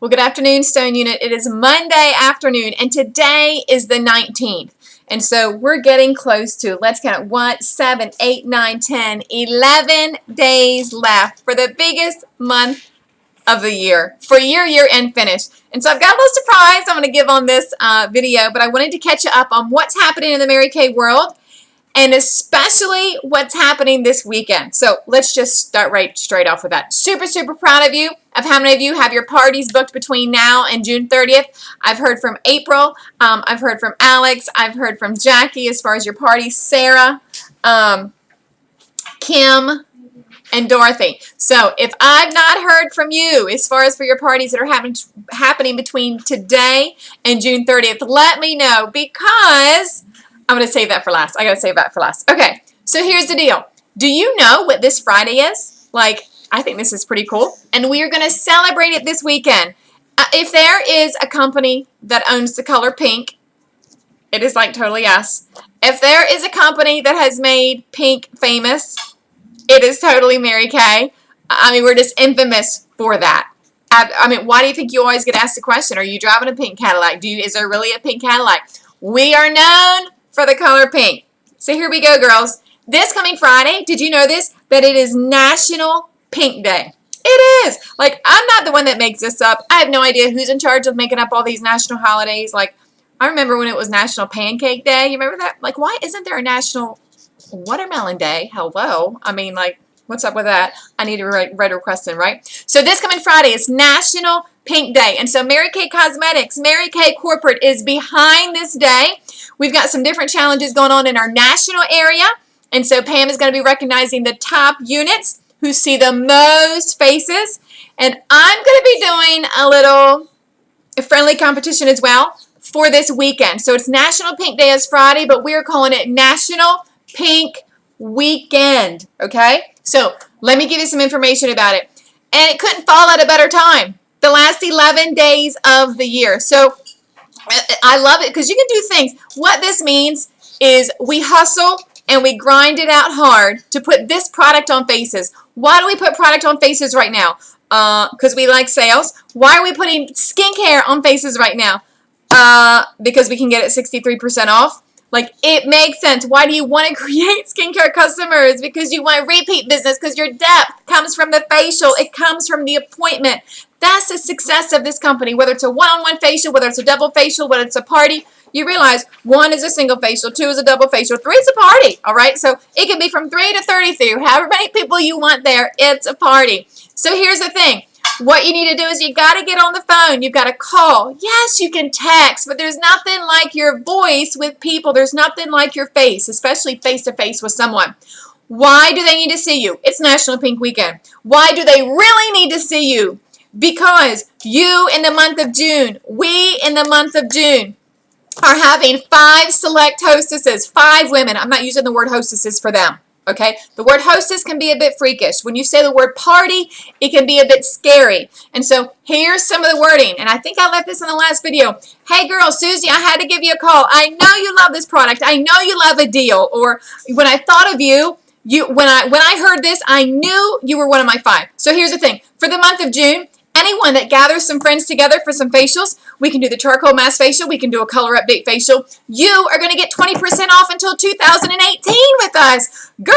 Well, good afternoon, Stone Unit. It is Monday afternoon, and today is the 19th. And so we're getting close to, let's count, 1, 7, 8, 9, 10, 11 days left for the biggest month of the year, for year-end finish. And so I've got a little surprise I'm going to give on this video, but I wanted to catch you up on what's happening in the Mary Kay world, and especially what's happening this weekend. So let's just start right straight off with that. Super, super proud of you, of how many of you have your parties booked between now and June 30th. I've heard from April. I've heard from Alex. I've heard from Jackie as far as your parties. Sarah, Kim, and Dorothy. So if I've not heard from you as far as for your parties that are happening between today and June 30th, let me know, because I'm going to save that for last. I got to save that for last. Okay, so here's the deal. Do you know what this Friday is? Like, I think this is pretty cool. And we are going to celebrate it this weekend. If there is a company that owns the color pink, it is like totally us. If there is a company that has made pink famous, it is totally Mary Kay. I mean, we're just infamous for that. I mean, why do you think you always get asked the question, are you driving a pink Cadillac? Is there really a pink Cadillac? We are known for the color pink. So here we go, girls. This coming Friday, did you know this? That it is National Pink Day. It is. Like, I'm not the one that makes this up. I have no idea who's in charge of making up all these national holidays. Like, I remember when it was National Pancake Day. You remember that? Like, why isn't there a National Watermelon Day? Hello. I mean, like, what's up with that? I need to write request in, right? So this coming Friday is National Pink Day. And so Mary Kay Cosmetics, Mary Kay Corporate is behind this day. We've got some different challenges going on in our national area. And so Pam is going to be recognizing the top units who see the most faces. And I'm going to be doing a little friendly competition as well for this weekend. So it's National Pink Day is Friday, but we're calling it National Pink Weekend. Okay? So let me give you some information about it. And it couldn't fall at a better time. The last 11 days of the year. So I love it because you can do things. What this means is we hustle and we grind it out hard to put this product on faces. Why do we put product on faces right now? Because we like sales. Why are we putting skincare on faces right now? Because we can get it 63% off. Like, it makes sense. Why do you want to create skincare customers? Because you want repeat business, because your depth comes from the facial. It comes from the appointment. That's the success of this company. Whether it's a one-on-one facial, whether it's a double facial, whether it's a party, you realize 1 is a single facial, 2 is a double facial, 3 is a party, all right? So it can be from 3 to 33. However many people you want there, it's a party. So here's the thing. What you need to do is you got to get on the phone. You've got to call. Yes, you can text, but there's nothing like your voice with people. There's nothing like your face, especially face-to-face with someone. Why do they need to see you? It's National Pink Weekend. Why do they really need to see you? Because you in the month of June, we in the month of June, are having 5 select hostesses, 5 women. I'm not using the word hostesses for them. Okay, the word hostess can be a bit freakish. When you say the word party, it can be a bit scary. And so here's some of the wording. And I think I left this in the last video. Hey girl, Susie, I had to give you a call. I know you love this product. I know you love a deal. Or when I thought of you, when I heard this, I knew you were one of my 5. So here's the thing. For the month of June, anyone that gathers some friends together for some facials, we can do the charcoal mask facial, we can do a color update facial. You are going to get 20% off until 2018 with us. Girl,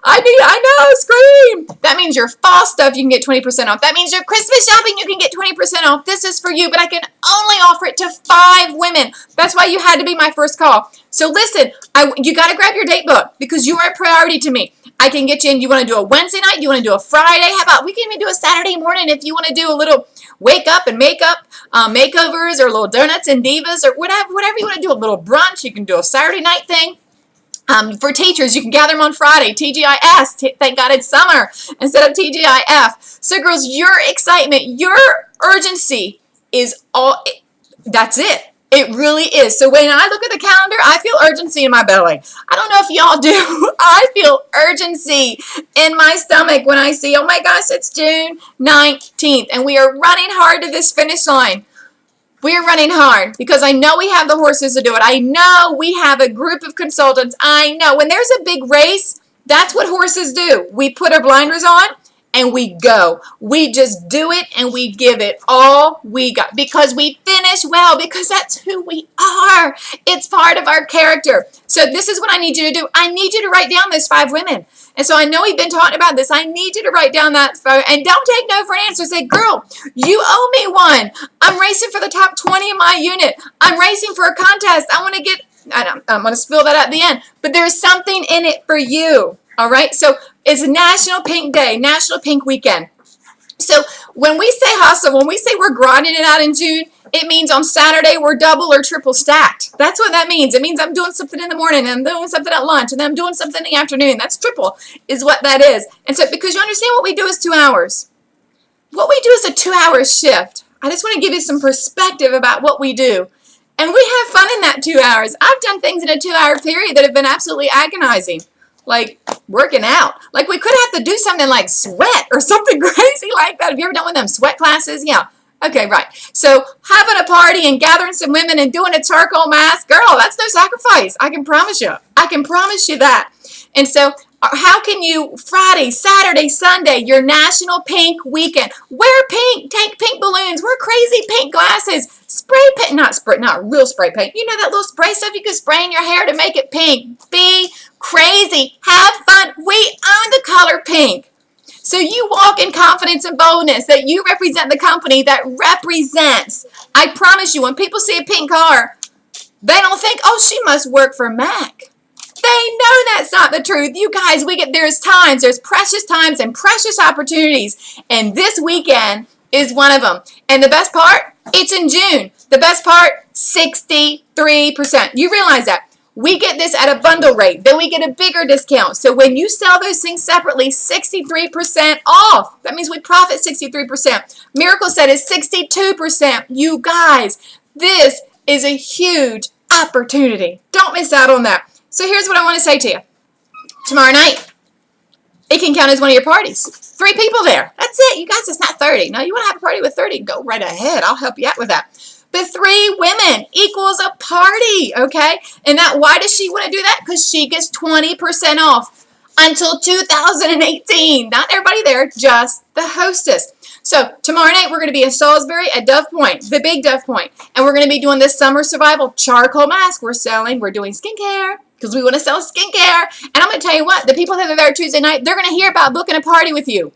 I know, scream. That means your fall stuff, you can get 20% off. That means your Christmas shopping, you can get 20% off. This is for you, but I can only offer it to 5 women. That's why you had to be my first call. So listen, you got to grab your date book because you are a priority to me. I can get you in. You want to do a Wednesday night? You want to do a Friday? How about we can even do a Saturday morning if you want to do a little wake up and makeup makeovers or little donuts and divas or whatever you want to do. A little brunch. You can do a Saturday night thing. For teachers, you can gather them on Friday. TGIS. Thank God it's summer instead of TGIF. So girls, your excitement, your urgency is all. That's it. It really is. So when I look at the calendar, I feel urgency in my belly. I don't know if y'all do. I feel urgency in my stomach when I see, oh my gosh, it's June 19th. And we are running hard to this finish line. We are running hard because I know we have the horses to do it. I know we have a group of consultants. I know when there's a big race, that's what horses do. We put our blinders on and we go. We just do it and we give it all we got because we finish well, because that's who we are. It's part of our character. So this is what I need you to do. I need you to write down those 5 women. And so I know we've been talking about this. I need you to write down that phone and don't take no for an answer. Say, girl, you owe me one. I'm racing for the top 20 in my unit. I'm racing for a contest. I want to get, I'm going to spill that at the end. But there's something in it for you. All right? So it's National Pink Day, National Pink Weekend. So when we say hustle, when we say we're grinding it out in June, it means on Saturday we're double or triple stacked. That's what that means. It means I'm doing something in the morning, and I'm doing something at lunch, and then I'm doing something in the afternoon. That's triple is what that is. And so because you understand what we do is 2 hours. What we do is a 2-hour shift. I just want to give you some perspective about what we do. And we have fun in that 2 hours. I've done things in a 2-hour period that have been absolutely agonizing. Like working out. Like we could have to do something like sweat or something crazy like that. Have you ever done one of them sweat classes? Yeah. Okay, right. So having a party and gathering some women and doing a charcoal mask, girl, that's no sacrifice. I can promise you. I can promise you that. And so how can you, Friday, Saturday, Sunday, your National Pink Weekend, wear pink, take pink balloons, wear crazy pink glasses, spray paint, not real spray paint. You know that little spray stuff you can spray in your hair to make it pink. Be crazy. Have fun. We own the color pink. So you walk in confidence and boldness that you represent the company that represents. I promise you, when people see a pink car, they don't think, oh, she must work for MAC. They know that's not the truth. You guys, there's precious times and precious opportunities. And this weekend is one of them. And the best part, it's in June. The best part, 63%. You realize that. We get this at a bundle rate. Then we get a bigger discount. So when you sell those things separately, 63% off. That means we profit 63%. Miracle Set is 62%. You guys, this is a huge opportunity. Don't miss out on that. So here's what I want to say to you. Tomorrow night, it can count as one of your parties. 3 people there. That's it. You guys, it's not 30. Now, you want to have a party with 30? Go right ahead. I'll help you out with that. But 3 women equals a party, okay? And why does she want to do that? Because she gets 20% off until 2018. Not everybody there, just the hostess. So tomorrow night we're going to be in Salisbury at Dove Point, the big Dove Point. And we're going to be doing this summer survival charcoal mask we're selling. We're doing skincare because we want to sell skincare. And I'm going to tell you what, the people that are there Tuesday night, they're going to hear about booking a party with you.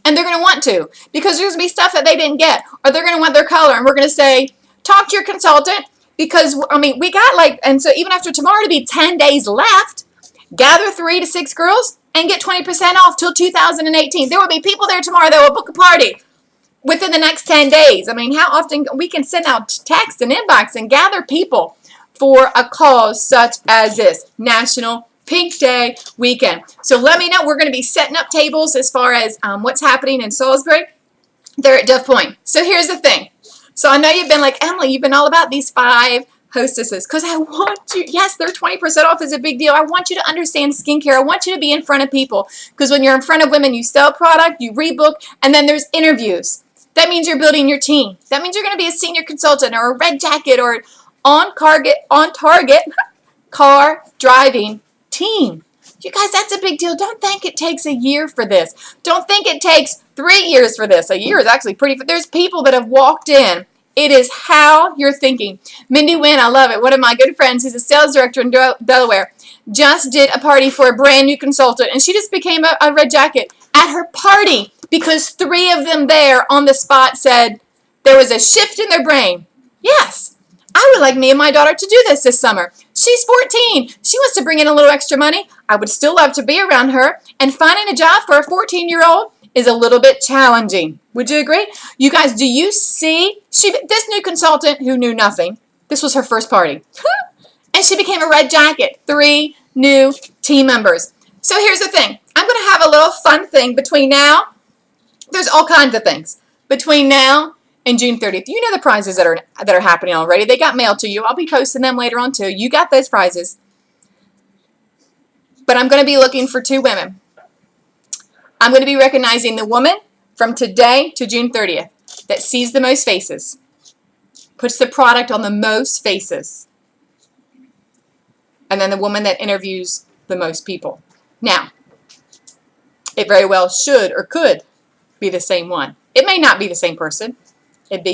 And they're going to want to because there's going to be stuff that they didn't get. Or they're going to want their color. And we're going to say, talk to your consultant because, I mean, we got and so even after tomorrow to be 10 days left, gather 3 to 6 girls and get 20% off till 2018. There will be people there tomorrow that will book a party within the next 10 days. I mean, how often we can send out text and inbox and gather people for a cause such as this National Pink Day weekend. So let me know. We're going to be setting up tables as far as what's happening in Salisbury. They're at Dove Point. So here's the thing. So I know you've been like, Emily, you've been all about these 5 hostesses because I want you, yes, their 20% off is a big deal. I want you to understand skincare. I want you to be in front of people because when you're in front of women, you sell product, you rebook, and then there's interviews. That means you're building your team. That means you're going to be a senior consultant or a red jacket or on target car driving team. You guys, that's a big deal. Don't think it takes a year for this. Don't think it takes 3 years for this. A year is actually pretty. There's people that have walked in. It is how you're thinking. Mindy Wynn, I love it. One of my good friends, who's a sales director in Delaware, just did a party for a brand new consultant, and she just became a red jacket at her party because 3 of them there on the spot said there was a shift in their brain. Yes. I would like me and my daughter to do this summer. She's 14. She wants to bring in a little extra money. I would still love to be around her. And finding a job for a 14-year-old is a little bit challenging. Would you agree? You guys, do you see? This new consultant who knew nothing, this was her first party. And she became a red jacket. 3 new team members. So here's the thing. I'm going to have a little fun thing between now. There's all kinds of things. Between now and June 30th. You know the prizes that are happening already. They got mailed to you. I'll be posting them later on too. You got those prizes. But I'm going to be looking for 2 women. I'm going to be recognizing the woman from today to June 30th that sees the most faces, puts the product on the most faces, and then the woman that interviews the most people. Now, it very well should or could be the same one. It may not be the same person. It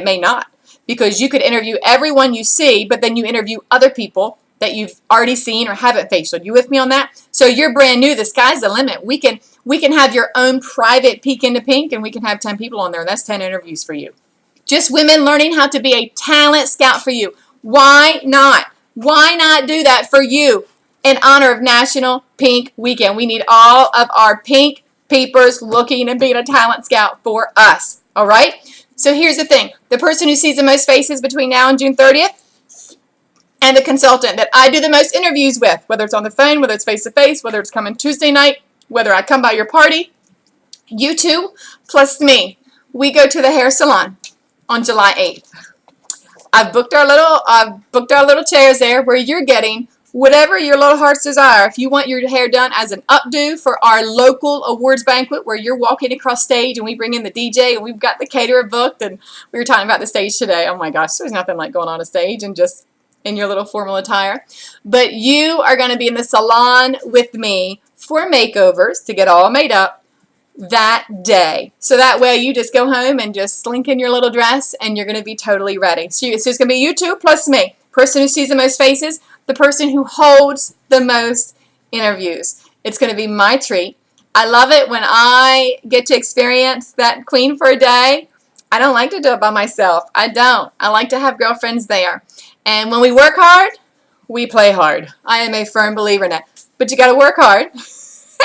may not. Because you could interview everyone you see, but then you interview other people that you've already seen or haven't faced. Are you with me on that? So you're brand new. The sky's the limit. We can have your own private peek into pink, and we can have 10 people on there. That's 10 interviews for you. Just women learning how to be a talent scout for you. Why not? Why not do that for you in honor of National Pink Weekend? We need all of our pink peepers looking and being a talent scout for us. All right? So here's the thing. The person who sees the most faces between now and June 30th and the consultant that I do the most interviews with, whether it's on the phone, whether it's face-to-face, whether it's coming Tuesday night, whether I come by your party, you two plus me, we go to the hair salon on July 8th. I've booked our little chairs there where you're getting whatever your little heart's desire. If you want your hair done as an updo for our local awards banquet where you're walking across stage and we bring in the DJ and we've got the caterer booked, and we were talking about the stage today. Oh my gosh, there's nothing like going on a stage and just in your little formal attire. But you are going to be in the salon with me for makeovers to get all made up that day. So that way you just go home and just slink in your little dress and you're going to be totally ready. So it's going to be you two plus me. Person who sees the most faces, the person who holds the most interviews. It's going to be my treat. I love it when I get to experience that queen for a day. I don't like to do it by myself. I don't. I like to have girlfriends there. And when we work hard, we play hard. I am a firm believer in that. But you got to work hard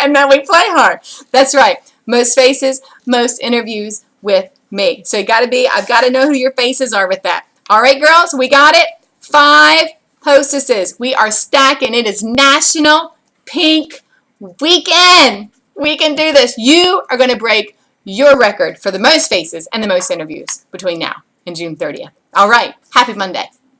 and then we play hard. That's right. Most faces, most interviews with me. So I've got to know who your faces are with that. All right, girls, we got it. 5 hostesses. We are stacking. It is National Pink Weekend. We can do this. You are going to break your record for the most faces and the most interviews between now and June 30th. All right. Happy Monday.